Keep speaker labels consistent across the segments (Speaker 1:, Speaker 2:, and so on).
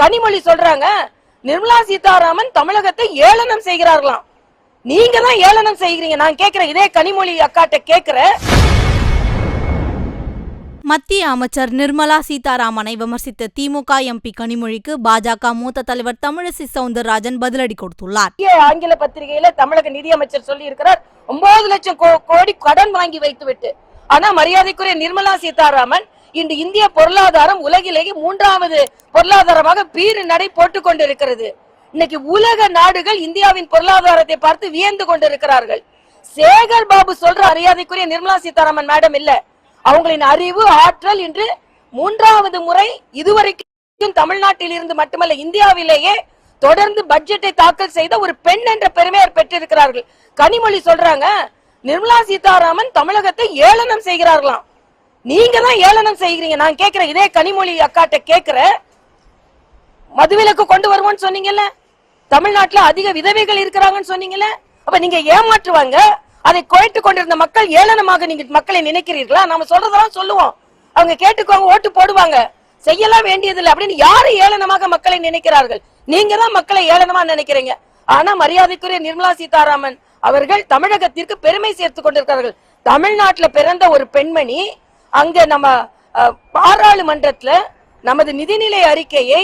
Speaker 1: கனிமொழி சொல்றாங்க நிர்மலா சீதாராமன் தமிழகத்தை ஏளனம் செய்கிறார்களாம். நீங்க தான் ஏளனம் செய்கிறீங்க. நான் கேட்கிறேன், இதே கனிமொழி அக்காட்ட கேட்கிறேன்.
Speaker 2: மத்திய அமைச்சர் நிர்மலா சீதாராமனை விமர்சித்த திமுக எம்பி கனிமொழிக்கு பாஜக மூத்த தலைவர் தமிழிசை சவுந்தரராஜன் பதிலடி கொடுத்துள்ளார்.
Speaker 1: ஆங்கில பத்திரிகையில தமிழக நிதியமைச்சர் சொல்லி இருக்கிறார் 9 லட்சம் கோடி கடன் வாங்கி வைத்துவிட்டு. ஆனா மரியாதைக்குரிய நிர்மலா சீதாராமன் இன்று இந்திய பொருளாதாரம் உலகிலேயே 3வது பொருளாதாரமாக பீறு நடை போட்டுக் கொண்டிருக்கிறது. இன்னைக்கு உலக நாடுகள் இந்தியாவின் பொருளாதாரத்தை பார்த்து வியந்து கொண்டிருக்கிறார்கள். சேகர் பாபு சொல்ற மரியாதைக்குரிய நிர்மலா சீதாராமன் மேடம் இல்ல, அவங்களின் அறிவு ஆற்றல் இன்று 3வது முறை இதுவரைக்கும் தமிழ்நாட்டில் இருந்து மட்டுமல்ல இந்தியாவிலேயே தொடர்ந்து பட்ஜெட்டை தாக்கல் செய்த ஒரு பெண் என்ற பெருமையை பெற்றிருக்கிறார்கள். கனிமொழி சொல்றாங்க நிர்மலா சீதாராமன் தமிழகத்தை ஏளனம் செய்கிறார்களாம். நீங்க தான் ஏளனம் செய்கிறீங்க. நான் கேட்கிறேன், இதே கனிமொழி அக்காட்ட கேட்கிறேன். மதுவிலக்கு கொண்டு வருவோம்னு சொன்னீங்கல்ல, தமிழ்நாட்டுல அதிக விதவைகள் இருக்கிறாங்கன்னு சொன்னீங்கல்ல, அப்ப நீங்க ஏமாற்றுவாங்க. அதை குறைத்து கொண்டிருந்த மக்கள் ஏளனமாக நீங்க மக்களை நினைக்கிறீர்களா? நாம சொல்றதெல்லாம் சொல்லுவோம், அவங்க கேட்டுக்குவாங்க, ஓட்டு போடுவாங்க, செய்யலாம் வேண்டியதில்லை அப்படின்னு யாரு ஏளனமாக மக்களை நினைக்கிறார்கள்? நீங்க தான் மக்களை ஏளனமா நினைக்கிறீங்க. ஆனா மரியாதைக்குரிய நிர்மலா சீதாராமன் அவர்கள் தமிழகத்திற்கு பெருமை சேர்த்து கொண்டிருக்கிறார்கள். தமிழ்நாட்டுல பிறந்த ஒரு பெண்மணி அங்க நம்ம பாராளுமன்றத்துல நமது நிதிநிலை அறிக்கையை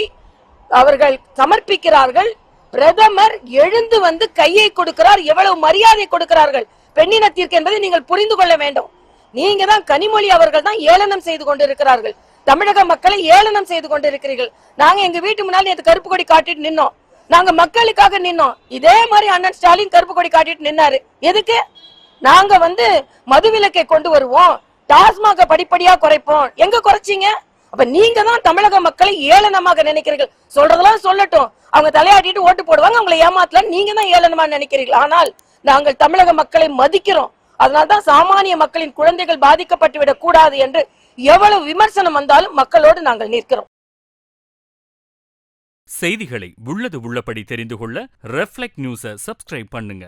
Speaker 1: அவர்கள் சமர்ப்பிக்கிறார்கள். பிரதமர் எழுந்து வந்து கையை கொடுக்கிறார். எவ்வளவு மரியாதை கொடுக்கிறார்கள் பெண்ணினத்திற்கு என்பதை நீங்கள் புரிந்து கொள்ள வேண்டும். நீங்க தான் கனிமொழி அவர்கள் தான் ஏளனம் செய்து கொண்டிருக்கிறார்கள். தமிழக மக்களை ஏளனம் செய்து கொண்டிருக்கிறீர்கள். நாங்க எங்க வீட்டு முன்னாடி நேற்று கருப்பு கொடி காட்டிட்டு நின்னோம். நாங்க மக்களுக்காக நின்னோம். இதே மாதிரி அண்ணன் ஸ்டாலின் கருப்பு கொடி காட்டிட்டு நின்னாரு. எதுக்கு? நாங்க வந்து மதுவிலக்கை கொண்டு வருவோம், டாஸ்மாக படிப்படியா குறைப்போம். எங்க குறைச்சிங்க? அப்ப நீங்க தான் தமிழக மக்களை ஏளனமாக நினைக்கிறீர்கள். சொல்றதெல்லாம் சொல்லட்டும், அவங்க தலையாட்டிட்டு ஓட்டு போடுவாங்க, அவங்களை ஏமாத்தல. நீங்க தான் ஏளனமா நினைக்கிறீர்கள். ஆனால் நாங்கள் தமிழக மக்களை மதிக்கிறோம். அதனால்தான் சாமானிய மக்களின் குழந்தைகள் பாதிக்கப்பட்டு விடக் கூடாது என்று எவ்வளவு விமர்சனம் வந்தாலும் மக்களோடு நாங்கள் நிற்கிறோம்.
Speaker 3: செய்திகளை உள்ளது உள்ளபடி தெரிந்து கொள்ள ரெஃப்ளெக்ட் நியூஸை சப்ஸ்கிரைப் பண்ணுங்க.